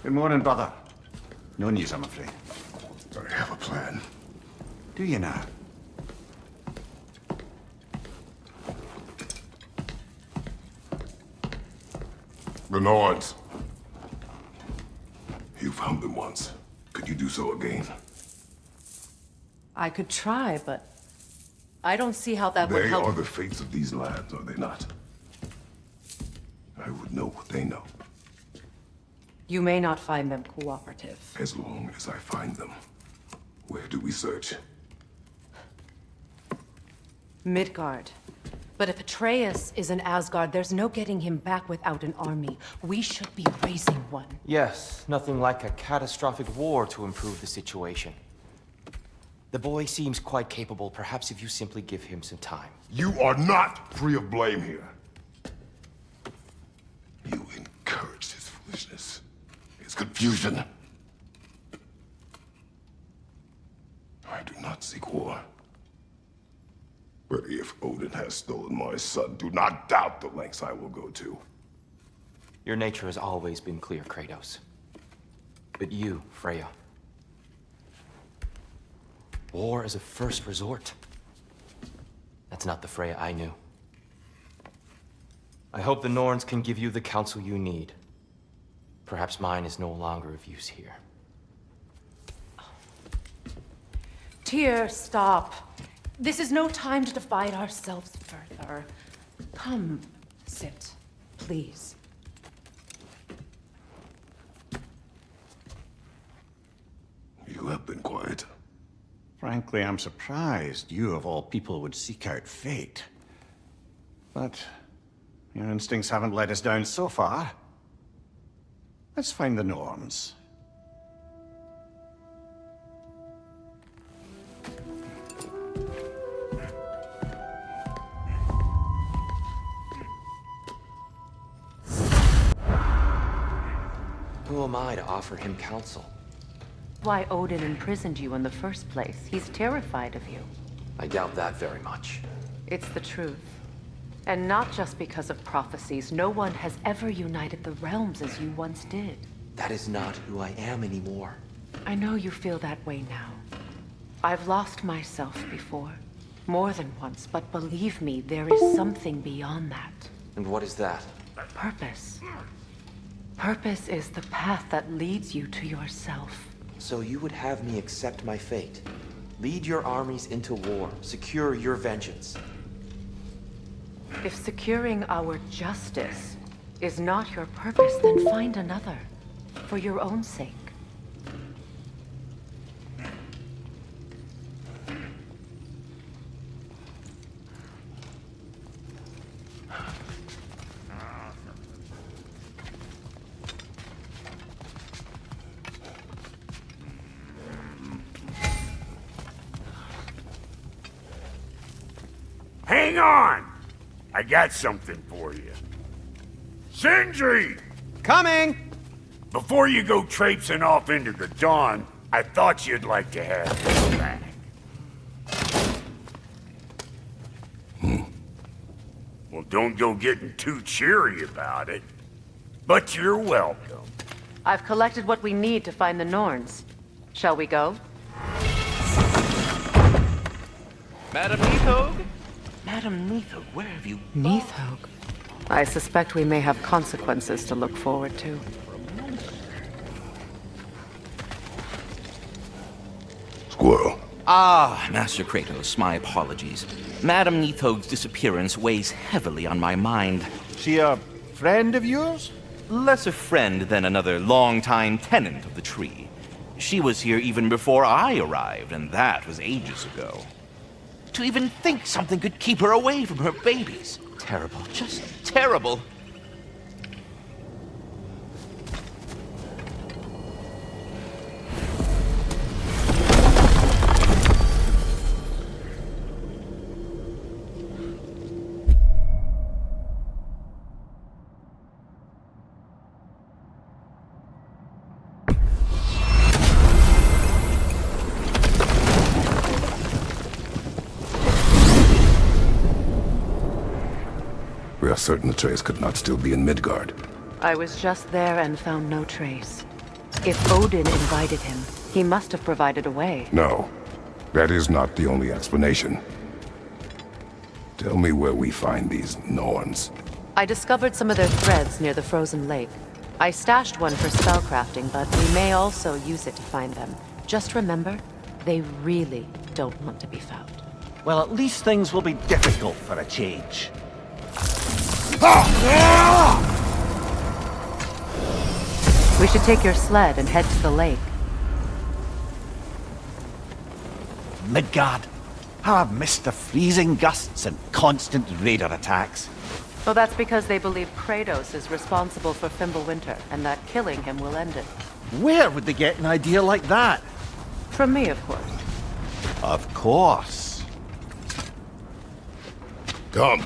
Good morning, brother. No news, I'm afraid. I have a plan. Do you now? The Norns. You found them once. Could you do so again? I could try, but I don't see how that would They help. are the fates of these lands, are they not? I would know what they know, You may not find them cooperative. as long as I find them. Where do we search? Midgard. But if Atreus is in Asgard, there's no getting him back without an army. We should be raising one. Yes, nothing like a catastrophic war to improve the situation. The boy seems quite capable. Perhaps if you simply give him some time. You are not free of blame here. You encouraged his foolishness, his confusion. I do not seek war. But if Odin has stolen my son, do not doubt the lengths I will go to. Your nature has always been clear, Kratos. But you, Freya. War is a first resort. That's not the Freya I knew. I hope the Norns can give you the counsel you need. Perhaps mine is no longer of use here. Tyr, stop. This is no time to divide ourselves further. Come, sit, please. You have been quiet. Frankly, I'm surprised you, of all people, would seek out fate. But your instincts haven't let us down so far. Let's find the Norns. Who am I to offer him counsel? Why Odin imprisoned you in the first place. He's terrified of you. I doubt that very much. It's the truth. And not just because of prophecies. No one has ever united the realms as you once did. That is not who I am anymore. I know you feel that way now. I've lost myself before. More than once, but believe me, there is something beyond that. And what is that? Purpose. Purpose is the path that leads you to yourself. So you would have me accept my fate? Lead your armies into war, secure your vengeance. If securing our justice is not your purpose, then find another. For your own sake. Hang on! I got something for you. Sindri! Coming! Before you go traipsing off into the dawn, I thought you'd like to have this back. Well, don't go getting too cheery about it. But you're welcome. I've collected what we need to find the Norns. Shall we go? Madam Neathog? Madam Neathog, where have you... Neathog. I suspect we may have consequences to look forward to. Squirrel. Ah, Master Kratos, my apologies. Madam Neathog's disappearance weighs heavily on my mind. She a friend of yours? Less a friend than another longtime tenant of the tree. She was here even before I arrived, and that was ages ago. To even think something could keep her away from her babies. Terrible, just terrible. We are certain Atreus could not still be in Midgard. I was just there and found no trace. If Odin invited him, he must have provided a way. No, that is not the only explanation. Tell me where we find these Norns. I discovered some of their threads near the frozen lake. I stashed one for spellcrafting, but we may also use it to find them. Just remember, they really don't want to be found. Well, at least things will be difficult for a change. We should take your sled and head to the lake. Midgard. How I've missed the freezing gusts and constant raider attacks. Well, that's because they believe Kratos is responsible for Fimbulwinter, and that killing him will end it. Where would they get an idea like that? From me, of course. Of course. Come.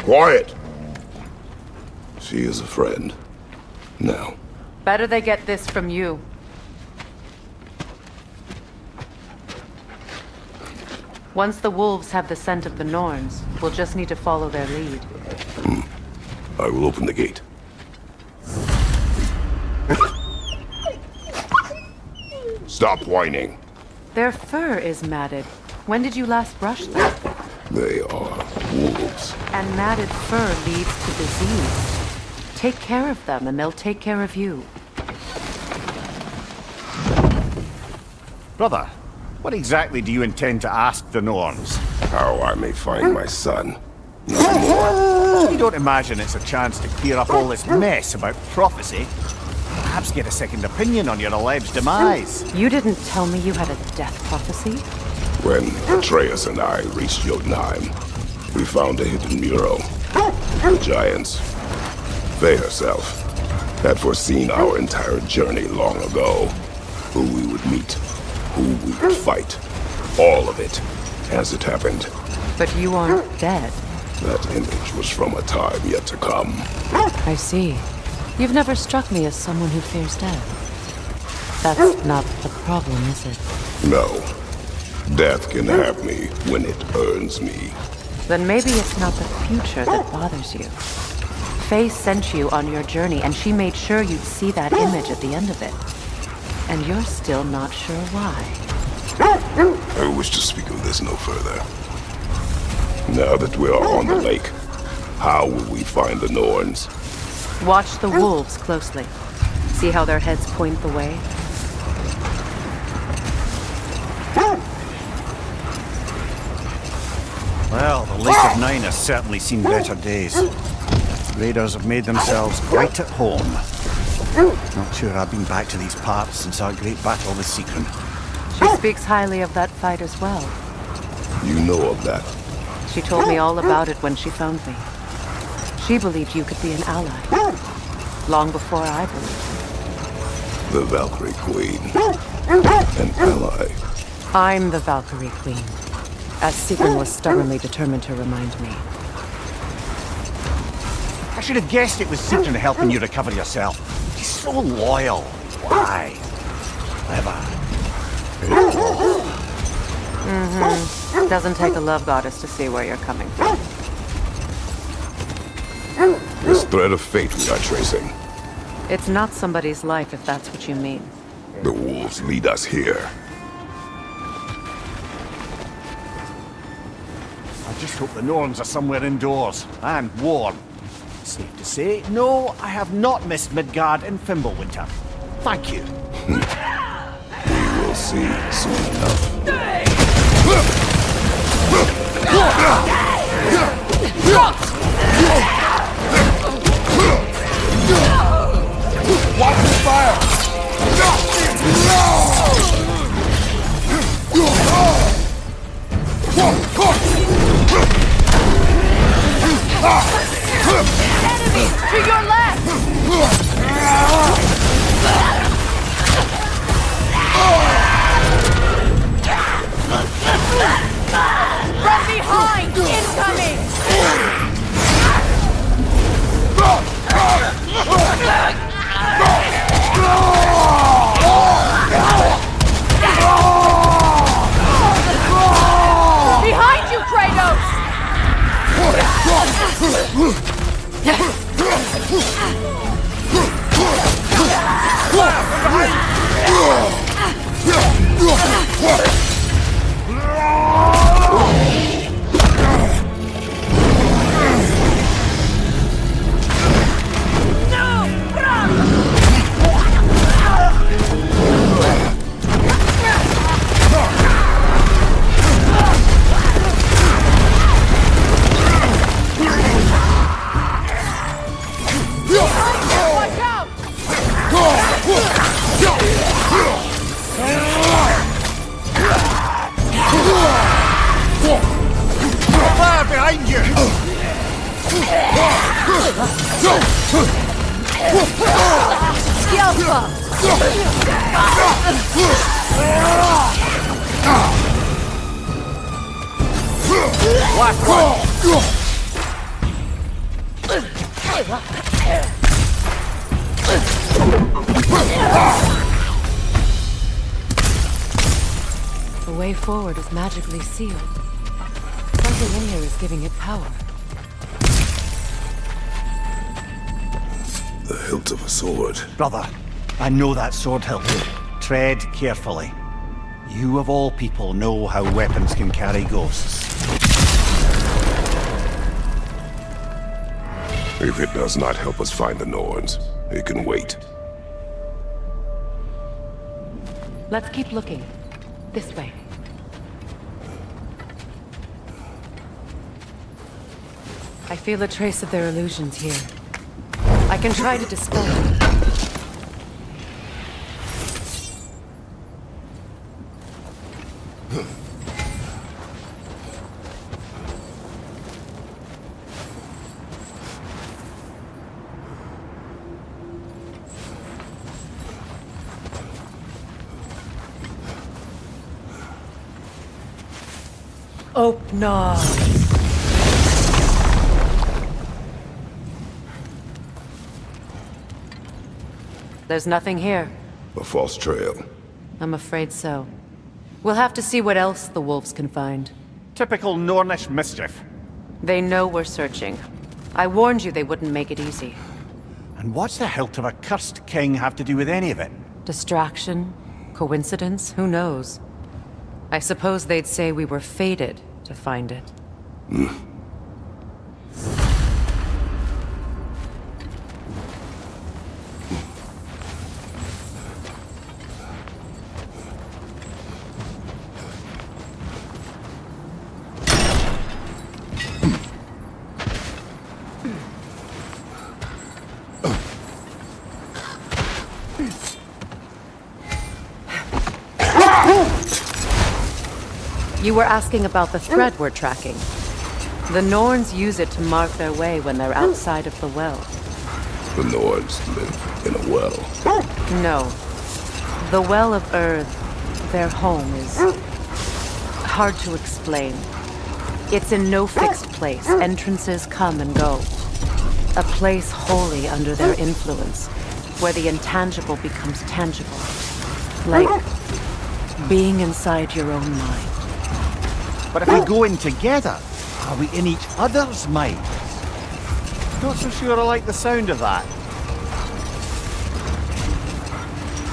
Quiet. She is a friend. Now. Better they get this from you. Once the wolves have the scent of the Norns, we'll just need to follow their lead. I will open the gate. Stop whining. Their fur is matted. When did you last brush them? They are wolves. And matted fur leads to disease. Take care of them, and they'll take care of you. Brother, what exactly do you intend to ask the Norns? How I may find my son. Nothing more. You don't imagine it's a chance to clear up all this mess about prophecy? Perhaps get a second opinion on your alleged demise. You didn't tell me you had a death prophecy? When Atreus and I reached Jotunheim, we found a hidden mural. The giants, they herself, had foreseen our entire journey long ago. Who we would meet, who we would fight. All of it, as it happened. But you aren't dead. That image was from a time yet to come. I see. You've never struck me as someone who fears death. That's not the problem, is it? No. Death can have me when it earns me. Then maybe it's not the future that bothers you. Faye sent you on your journey, and she made sure you'd see that image at the end of it. And you're still not sure why. I wish to speak of this no further. Now that we are on the lake, how will we find the Norns? Watch the wolves closely. See how their heads point the way? Well, the Lake of Nine has certainly seen better days. Raiders have made themselves quite at home. Not sure I've been back to these parts since our great battle with Seacron. She speaks highly of that fight as well. You know of that. She told me all about it when she found me. She believed you could be an ally. Long before I believed. The Valkyrie Queen. An ally. I'm the Valkyrie Queen, as Seacron was stubbornly determined to remind me. I should have guessed it was Seacron helping you recover yourself. He's so loyal. Why? Clever. Doesn't take a love goddess to see where you're coming from. This thread of fate we are tracing. It's not somebody's life, if that's what you mean. The wolves lead us here. I just hope the Norns are somewhere indoors and warm. Safe to say, no, I have not missed Midgard and Fimbulwinter. Thank you. We will see soon enough. Watch the fire! Enemy! To your left! From behind! Incoming! Behind you, Kratos! The way forward is magically sealed. Something in here is giving it power. The hilt of a sword. Brother, I know that sword hilt. Tread carefully. You of all people know how weapons can carry ghosts. If it does not help us find the Norns, it can wait. Let's keep looking. This way. I feel a trace of their illusions here. I can try to dispel them. Opnar. There's nothing here. A false trail. I'm afraid so. We'll have to see what else the wolves can find. Typical Nornish mischief. They know we're searching. I warned you they wouldn't make it easy. And what's the hilt of a cursed king have to do with any of it? Distraction? Coincidence? Who knows? I suppose they'd say we were fated to find it. You were asking about the thread we're tracking. The Norns use it to mark their way when they're outside of the well. The Norns live in a well. No. The Well of Earth, their home, is hard to explain. It's in no fixed place. Entrances come and go. A place wholly under their influence, where the intangible becomes tangible. Like being inside your own mind. But if we go in together, are we in each other's minds? Not so sure I like the sound of that.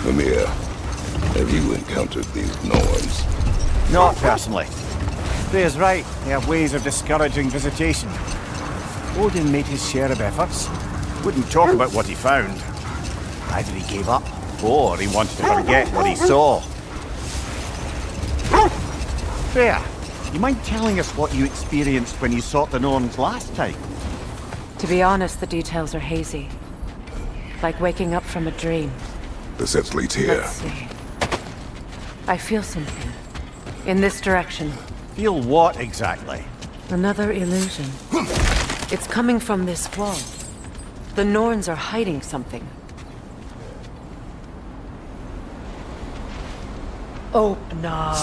Amir, have you encountered these Norns? Not personally. Freya's right, they have ways of discouraging visitation. Odin made his share of efforts. Wouldn't talk about what he found. Either he gave up, or he wanted to forget what he saw. Freya, you mind telling us what you experienced when you sought the Norns last time? To be honest, the details are hazy. Like waking up from a dream. The sense leads here. Let's see. I feel something. In this direction. Feel what exactly? Another illusion. It's coming from this wall. The Norns are hiding something. Opnar.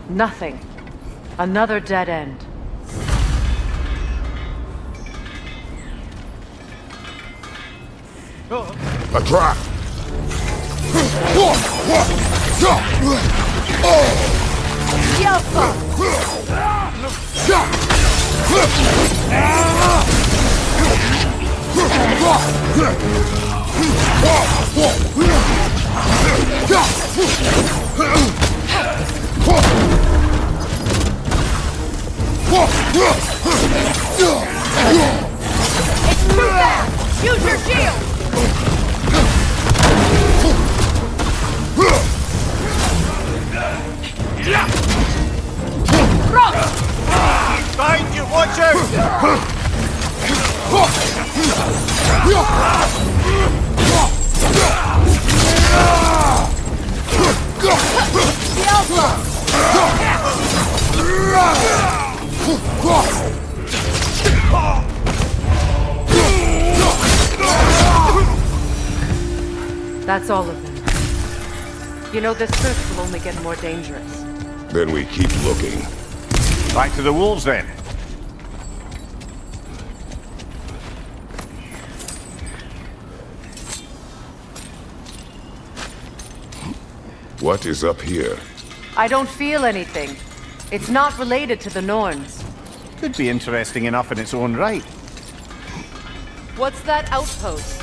Nothing. Another dead end. A trap! It's too fast! Use your shield! Behind you, watch out! The Alpha! That's all of them. You know, this search will only get more dangerous. Then we keep looking. Back to the wolves, then. What is up here? I don't feel anything. It's not related to the Norns. Could be interesting enough in its own right. What's that outpost?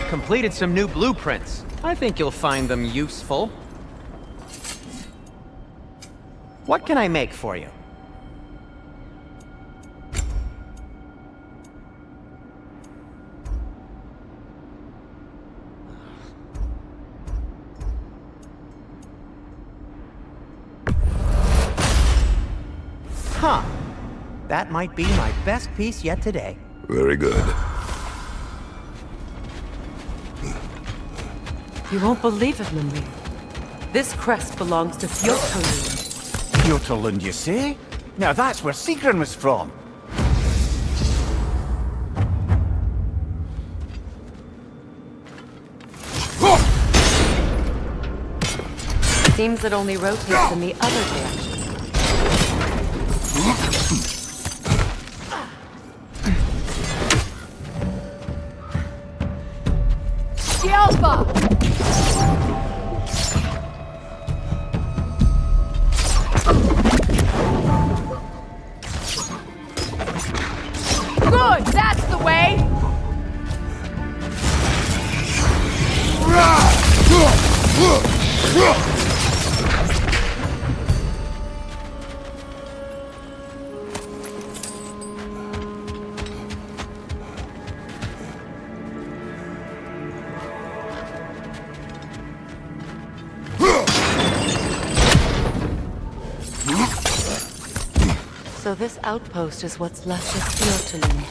Completed some new blueprints. I think you'll find them useful. What can I make for you? Huh. That might be my best piece yet today. Very good. You won't believe it, Limby. This crest belongs to Fjotalund. Fjotalund, you say? Now that's where Sigrun was from. Seems it only rotates in the other direction. Alpha! Good, that's the way! So this outpost is what's left of Fjotalund.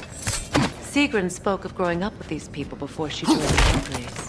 Sigrun spoke of growing up with these people before she joined the Embrace.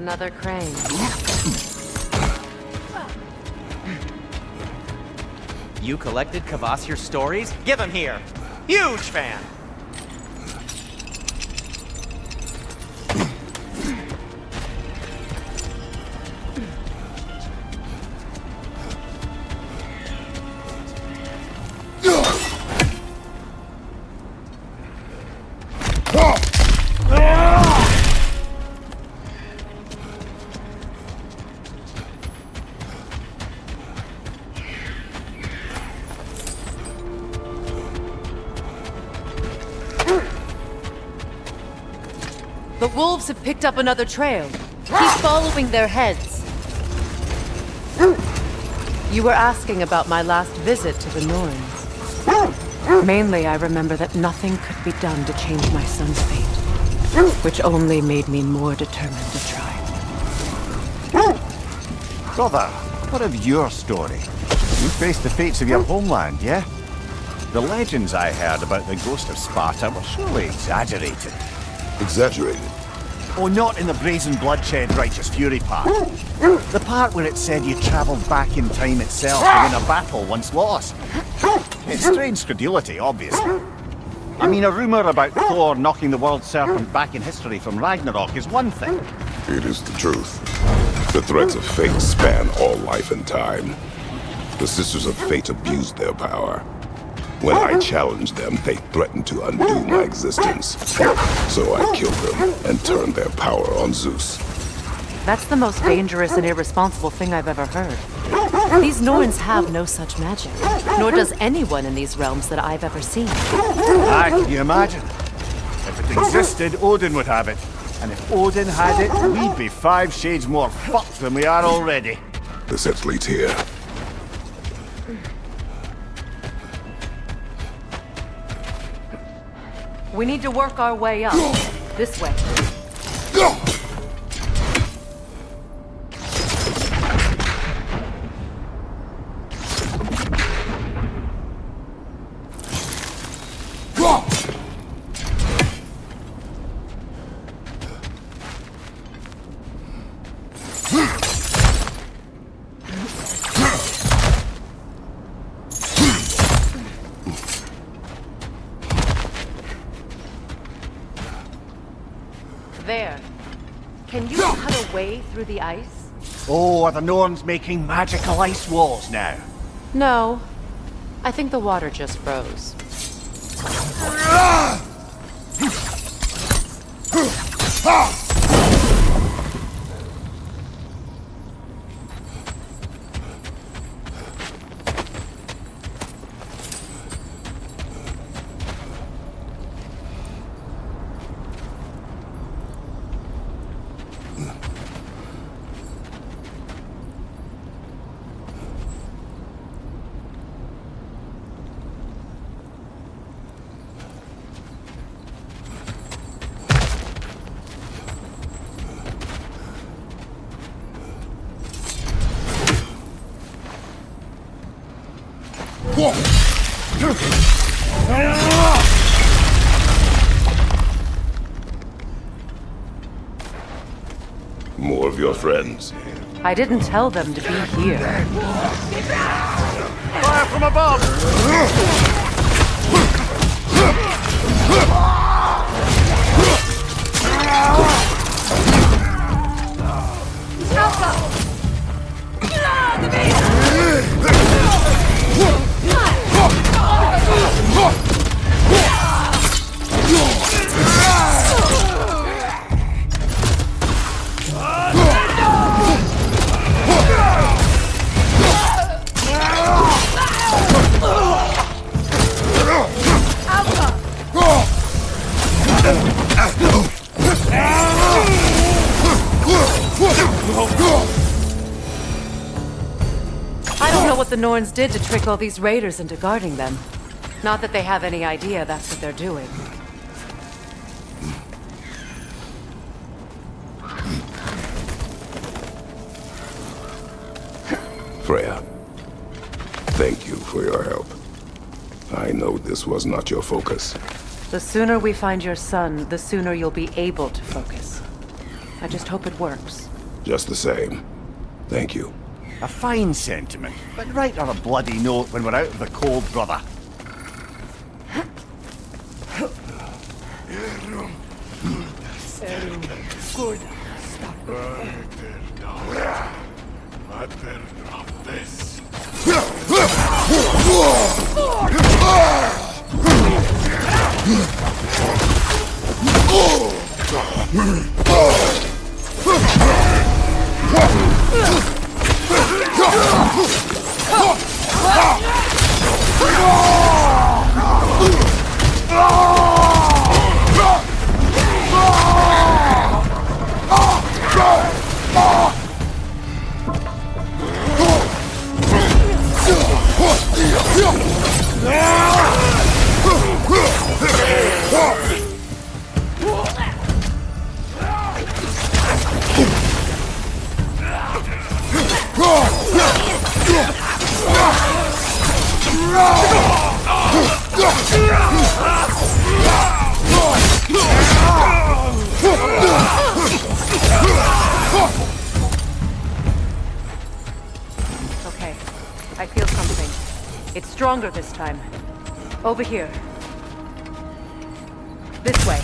Another crane. You collected Kvasir's stories? Give them here! Huge fan! The wolves have picked up another trail. Keep following their heads. You were asking about my last visit to the Norns. Mainly, I remember that nothing could be done to change my son's fate, which only made me more determined to try. Brother, what of your story? You faced the fates of your homeland, yeah? The legends I heard about the ghost of Sparta were surely exaggerated. Exaggerated. Oh, not in the brazen bloodshed righteous fury part. The part where it said you travelled back in time itself to win a battle once lost. It's strange credulity, obviously. I mean, a rumour about Thor knocking the world serpent back in history from Ragnarok is one thing. It is the truth. The threads of fate span all life and time. The Sisters of Fate abused their power. When I challenged them, they threatened to undo my existence. So I killed them and turned their power on Zeus. That's the most dangerous and irresponsible thing I've ever heard. These Norns have no such magic, nor does anyone in these realms that I've ever seen. Aye, can you imagine? If it existed, Odin would have it. And if Odin had it, we'd be 5 shades more fucked than we are already. The set leads here. We need to work our way up. This way. There. Can you cut a way through the ice? Oh, are the Norns making magical ice walls now? No. I think the water just froze. More of your friends. I didn't tell them to be here. Fire from above! I don't know what the Norns did to trick all these raiders into guarding them. Not that they have any idea that's what they're doing. Freya, thank you for your help. I know this was not your focus. The sooner we find your son, the sooner you'll be able to focus. I just hope it works. Just the same. Thank you. A fine sentiment, but write her a bloody note when we're out of the cold, brother. Okay, I feel something. It's stronger this time. Over here. This way.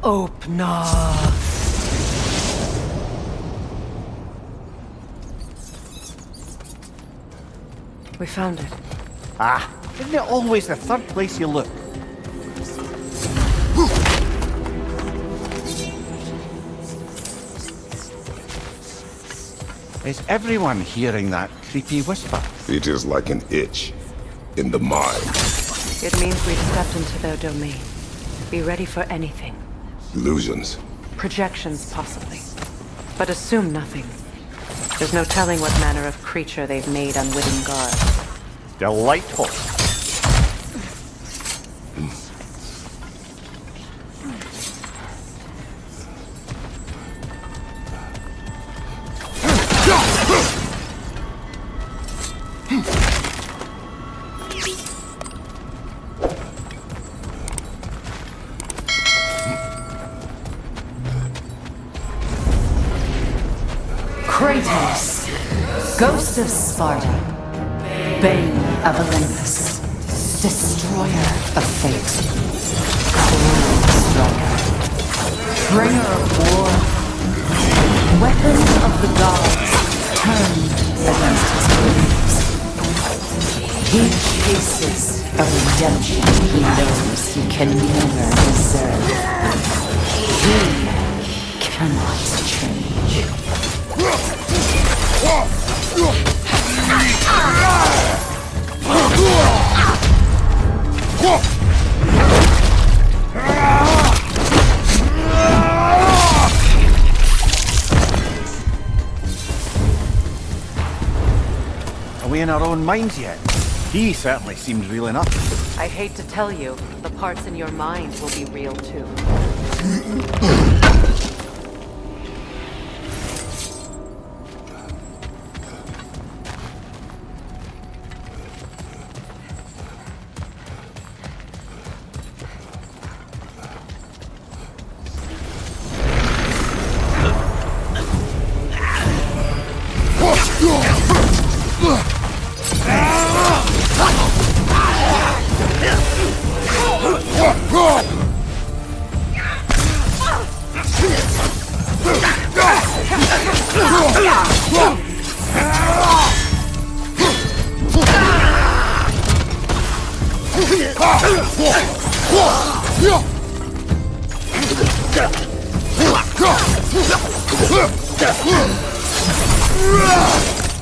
Open up. We found it. Ah, isn't it always the third place you look? Is everyone hearing that creepy whisper? It is like an itch in the mind. It means we've stepped into their domain. Be ready for anything. Illusions. Projections, possibly. But assume nothing. There's no telling what manner of creature they've made unwitting guards. Delightful. Kratos, Ghost of Sparta, Bane of Olympus, Destroyer of Fate, Cruel Striker, Bringer of War, Weapon of the Gods, turned against his enemies. He chases a redemption he knows he can never deserve. He cannot change. Are we in our own minds yet? He certainly seems real enough. I hate to tell you, the parts in your mind will be real too.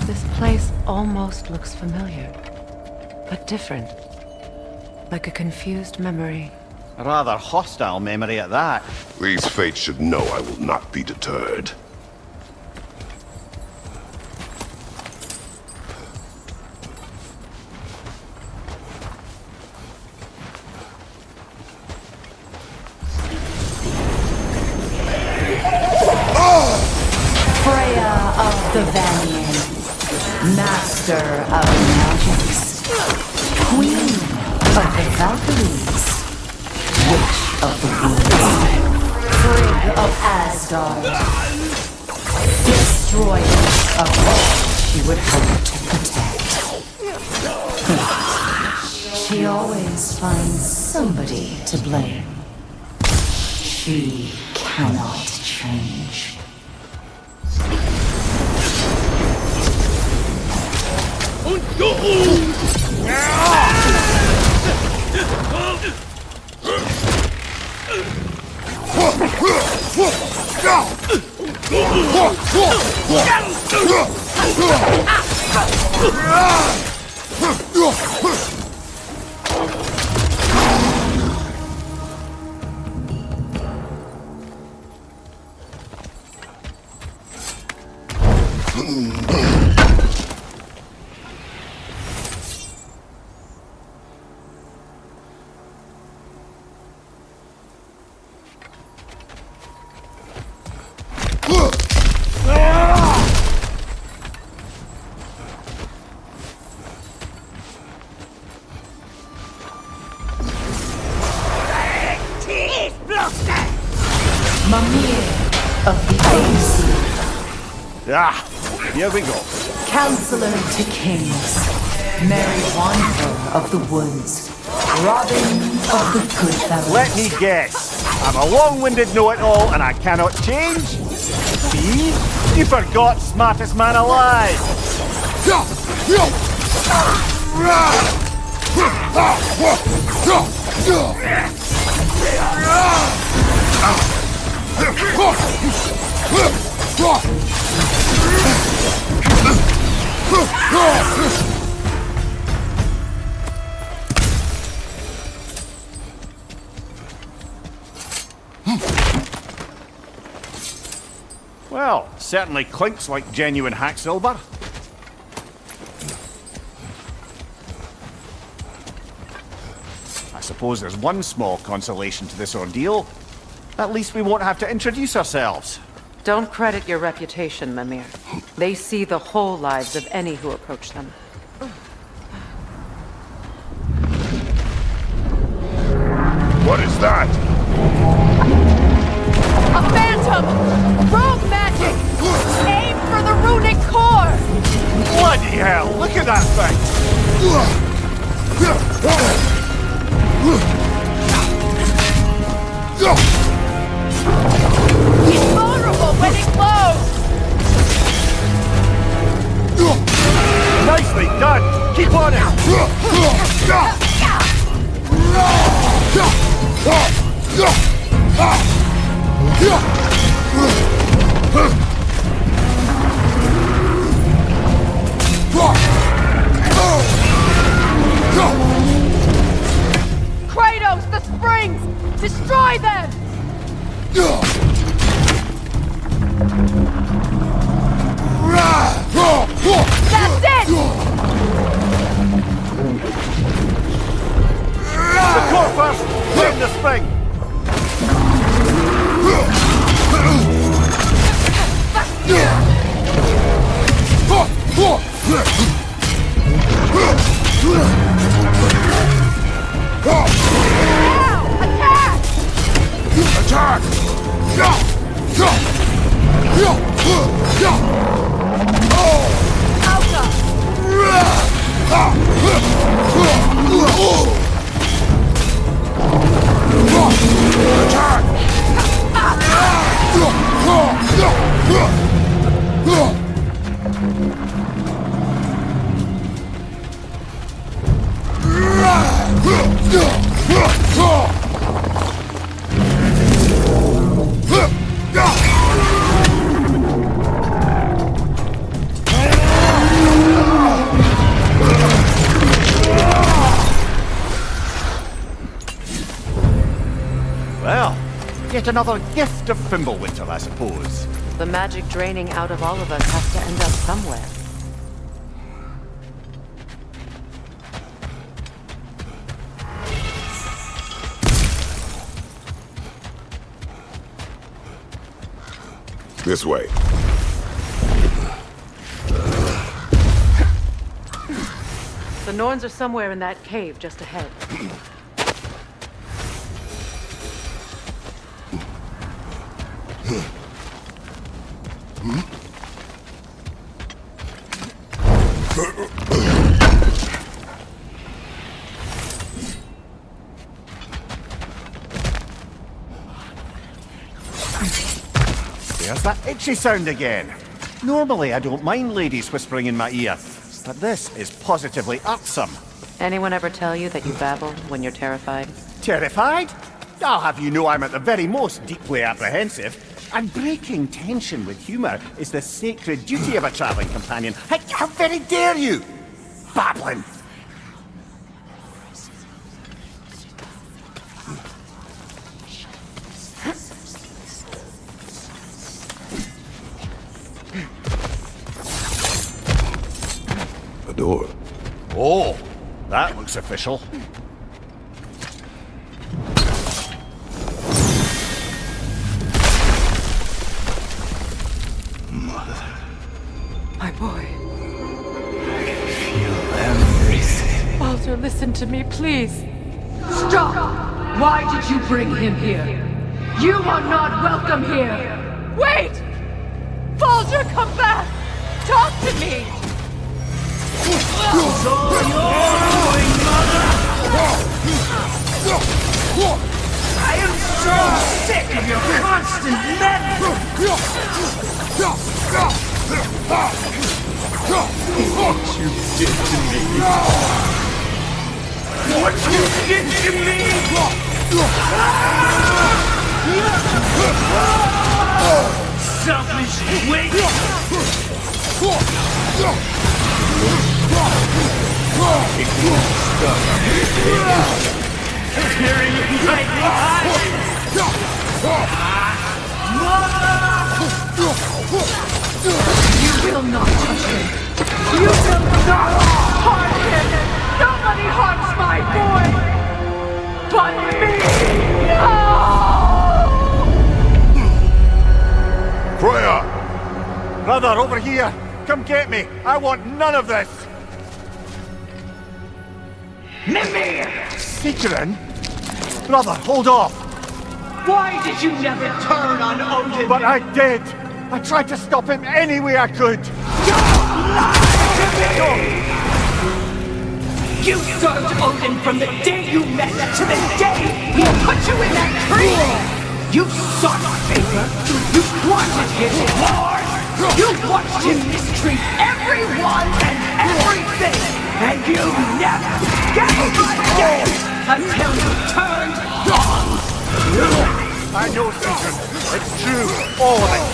This place almost looks familiar, but different. Like a confused memory. A rather hostile memory at that. These fates should know I will not be deterred. Master of magics, Queen of the Valkyries, Witch of the Woods, Frigg of Asgard, Destroyer of all she would hope to protect. She always finds somebody to blame. She cannot change. Of the Aesir. Ah, here we go. Counselor to kings, Merry Wanderer of the woods, Robin of the good fellows. Let me guess. I'm a long-winded know-it-all and I cannot change? See? You forgot smartest man alive. Well, certainly clinks like genuine hack silver. I suppose there's one small consolation to this ordeal. At least we won't have to introduce ourselves. Don't credit your reputation, Mimir. They see the whole lives of any who approach them. What is that? A phantom! Rogue magic! Aim for the runic core! Bloody hell, look at that thing! He's vulnerable when it glows! Nicely done! Keep on it! Kratos, the springs! Destroy them! That's it! The core first! Bring the spring! Attack! Well, yet another gift of Fimbulwinter, I suppose. The magic draining out of all of us has to end up somewhere. This way. The Norns are somewhere in that cave just ahead. There's that itchy sound again. Normally I don't mind ladies whispering in my ear, but this is positively irksome. Anyone ever tell you that you babble when you're terrified? Terrified? I'll have you know I'm at the very most deeply apprehensive. And breaking tension with humour is the sacred duty of a travelling companion. How very dare you! Babbling! A door. Oh, that looks official. My boy. Feel everything. Baldur, listen to me, please. Stop! Why did you bring him here? You are not welcome here! Wait! Baldur, come back! Talk to me! I am so sick of your constant meddling! What you did to me! What you did to me! Selfish waste! Tearing right behind! You will not touch him! You will not harm him! Nobody harms my boy! But me! No! Freya! Brother, over here! Come get me! I want none of this! Mimir! Sigrun? Brother, hold off! Why did you never turn on Odin? But I did! I tried to stop him any way I could! You served Odin from the day you met to the day he put you in that tree! You sought favor, you wanted his reward, you watched him mistreat everyone and everything, and you never gave a damn until you turned on. I know, Sigrun. It's true, all of it.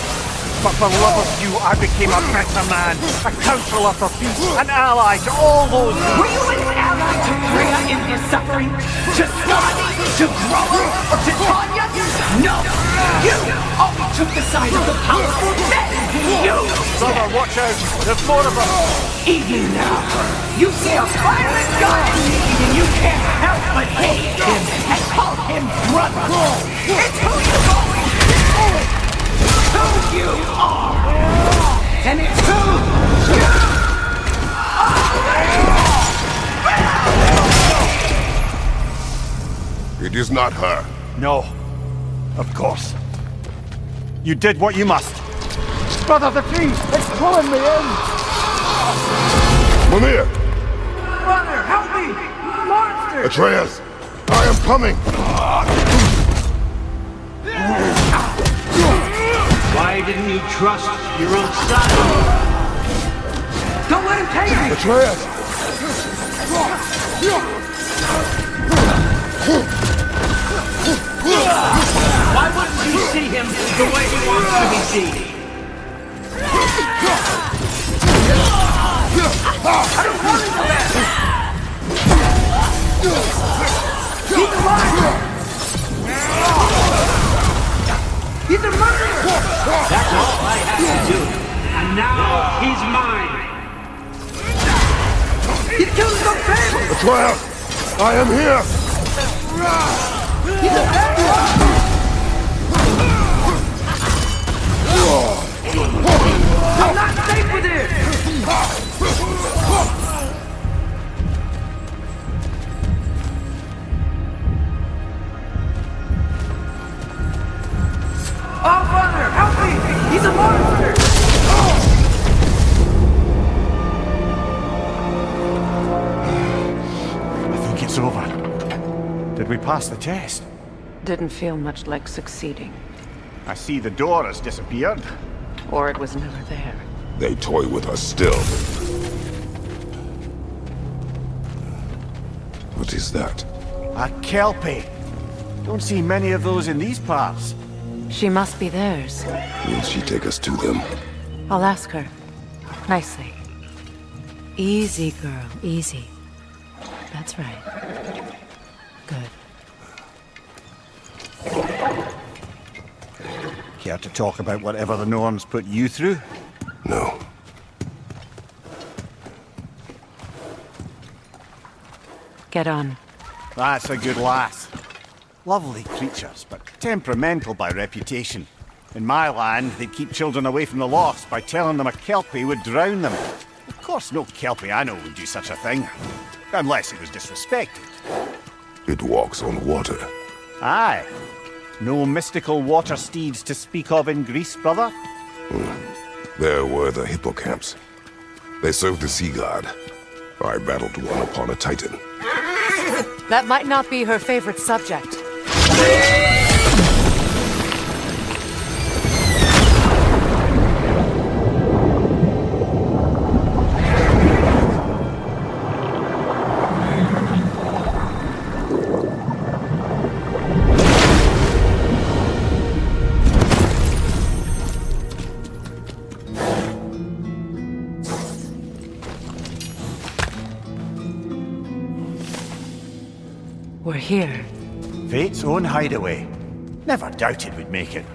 But for love of you, I became a better man, a counselor for peace, an ally to all those who... Were you an ally to Freya in her suffering? To Skadi? To Grover? Or to Tanya? No! You always took the side of the powerful men! You! Brother, watch out! There's more of them! Even now, you see a violent guy and you can't help but hate him and call him brother! It's who you've always been! Who you are! And it's who you It is not her. No. Of course. You did what you must. Brother, the tree! It's pulling me in! Mimir! Brother, help me! Monster! Atreus! I am coming! Why didn't you trust your own son? Don't let him take me! Atreus! Why wouldn't you see him the way he wants to be seen? I don't want him for that! He's alive! He's a murderer! That's all I had to do. And now he's mine. He's killing some family! Atreus! I am here! He's a bad one! I'm not safe with him! It's over. Did we pass the test? Didn't feel much like succeeding. I see the door has disappeared. Or it was never there. They toy with us still. What is that? A Kelpie. Don't see many of those in these parts. She must be theirs. Will she take us to them? I'll ask her. Nicely. Easy, girl. Easy. That's right. Good. Care to talk about whatever the Norns put you through? No. Get on. That's a good lass. Lovely creatures, but temperamental by reputation. In my land, they'd keep children away from the lost by telling them a Kelpie would drown them. Of course, no Kelpie I know would do such a thing. Unless it was disrespected. It walks on water. Aye. No mystical water steeds to speak of in Greece, brother? There were the hippocamps. They served the sea god. I battled one upon a titan. That might not be her favorite subject. We're here. Fate's own hideaway. Never doubted we'd make it.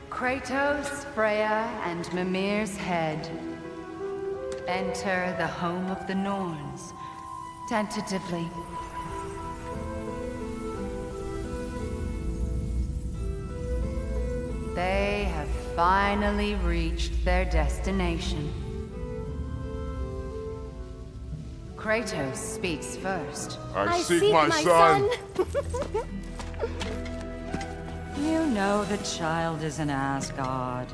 Kratos, Freya, and Mimir's head. Enter the home of the Norns. Tentatively. They have finally reached their destination. Kratos speaks first. I seek my son. You know the child is an Asgard.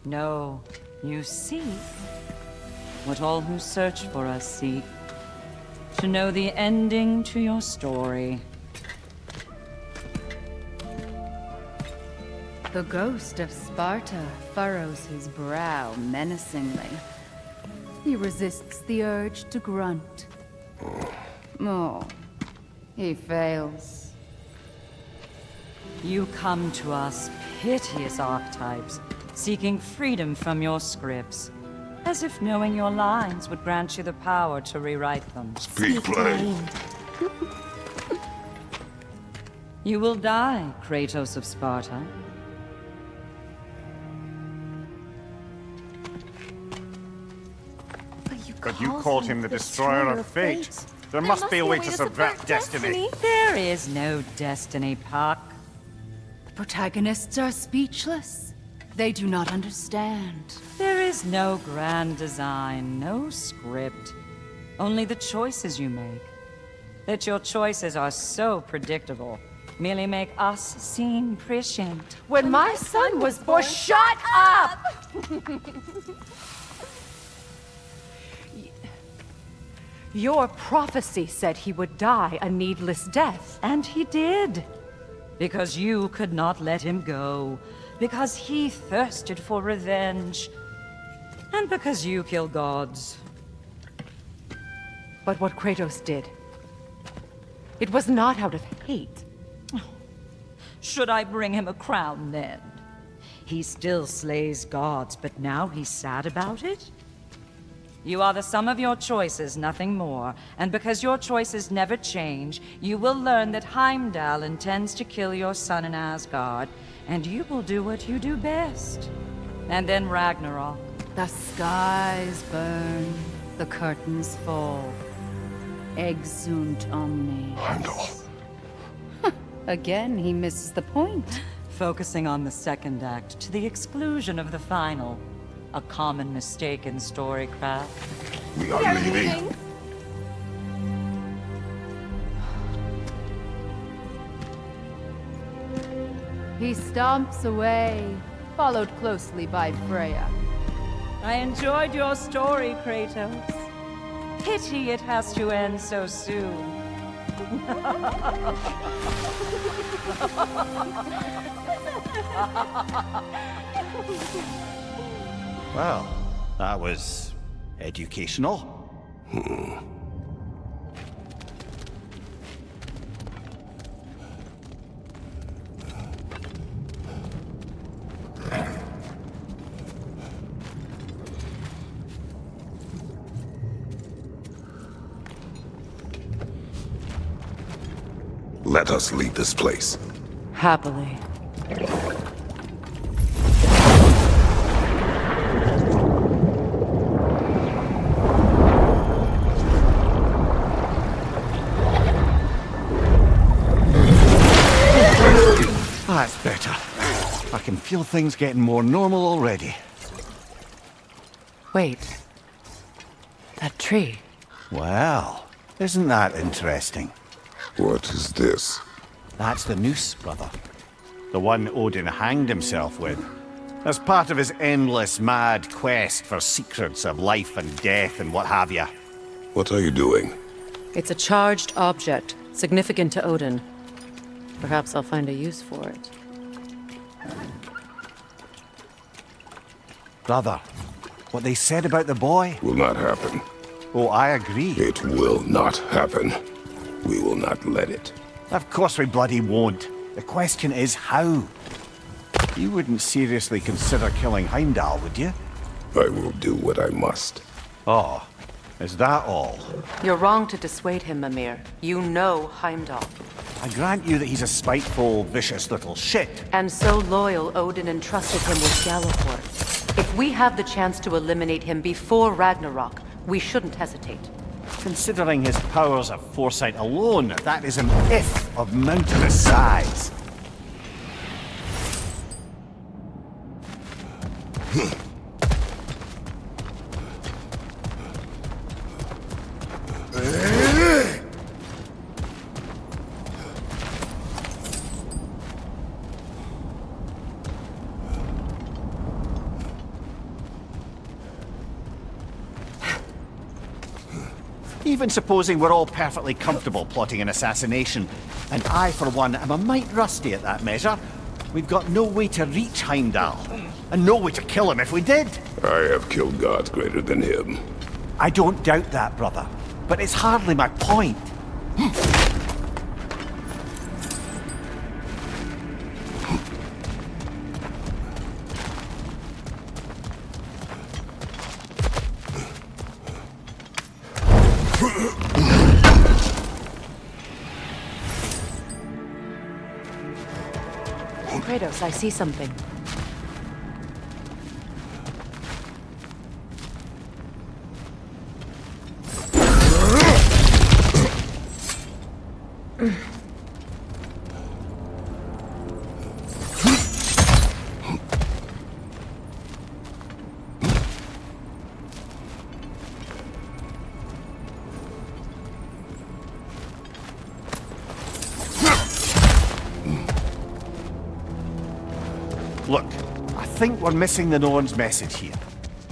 No, you seek what all who search for us seek. To know the ending to your story. The ghost of Sparta furrows his brow menacingly. He resists the urge to grunt. Oh, he fails. You come to us, piteous archetypes, seeking freedom from your scripts. As if knowing your lines would grant you the power to rewrite them. Speak plain. You will die, Kratos of Sparta. But you called him the destroyer of fate. There must be a way to subvert destiny. There is no destiny, Puck. The protagonists are speechless. They do not understand. There is no grand design, no script. Only the choices you make. That your choices are so predictable merely make us seem prescient. When my son was born, shut up! Your prophecy said he would die a needless death. And he did. Because you could not let him go. Because he thirsted for revenge. And because you kill gods. But what Kratos did, it was not out of hate. Should I bring him a crown then? He still slays gods, but now he's sad about it? You are the sum of your choices, nothing more. And because your choices never change, you will learn that Heimdall intends to kill your son in Asgard, and you will do what you do best. And then Ragnarok. The skies burn, the curtains fall. Exunt omnes. Heimdall. Again, he misses the point. Focusing on the second act to the exclusion of the final. A common mistake in storycraft. We are leaving. He stomps away, followed closely by Freya. I enjoyed your story, Kratos. Pity it has to end so soon. Well, that was educational. Let us leave this place. Happily. That's better. I can feel things getting more normal already. Wait. That tree. Well, isn't that interesting? What is this? That's the noose, brother. The one Odin hanged himself with. As part of his endless, mad quest for secrets of life and death and what have you. What are you doing? It's a charged object, significant to Odin. Perhaps I'll find a use for it. Brother, what they said about the boy? Will not happen. Oh, I agree. It will not happen. We will not let it. Of course we bloody won't. The question is how. You wouldn't seriously consider killing Heimdall, would you? I will do what I must. Oh, is that all? You're wrong to dissuade him, Mimir. You know Heimdall. I grant you that he's a spiteful, vicious little shit. And so loyal, Odin entrusted him with Gjallarhorn. If we have the chance to eliminate him before Ragnarok, we shouldn't hesitate. Considering his powers of foresight alone, that is an if of mountainous size. Even supposing we're all perfectly comfortable plotting an assassination, and I, for one, am a mite rusty at that measure, we've got no way to reach Heimdall, and no way to kill him if we did. I have killed gods greater than him. I don't doubt that, brother, but it's hardly my point. Kratos, I see something. Look, I think we're missing the Norns' message here.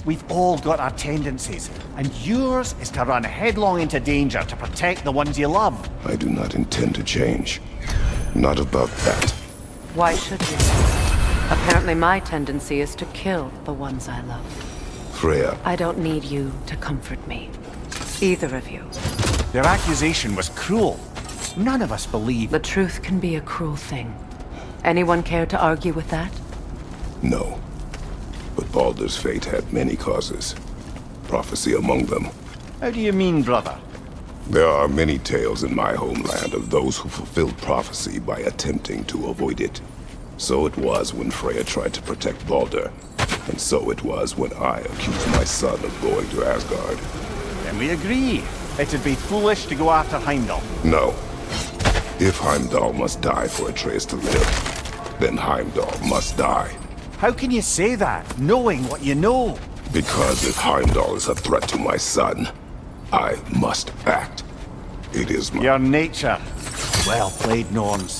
We've all got our tendencies, and yours is to run headlong into danger to protect the ones you love. I do not intend to change. Not about that. Why should you? Apparently my tendency is to kill the ones I love. Freya. I don't need you to comfort me. Either of you. Their accusation was cruel. None of us believe... The truth can be a cruel thing. Anyone care to argue with that? No. But Baldur's fate had many causes. Prophecy among them. How do you mean, brother? There are many tales in my homeland of those who fulfilled prophecy by attempting to avoid it. So it was when Freya tried to protect Baldur. And so it was when I accused my son of going to Asgard. Then we agree. It'd be foolish to go after Heimdall. No. If Heimdall must die for Atreus to live, then Heimdall must die. How can you say that, knowing what you know? Because if Heimdall is a threat to my son, I must act. It is my... Your nature. Well played, Norns.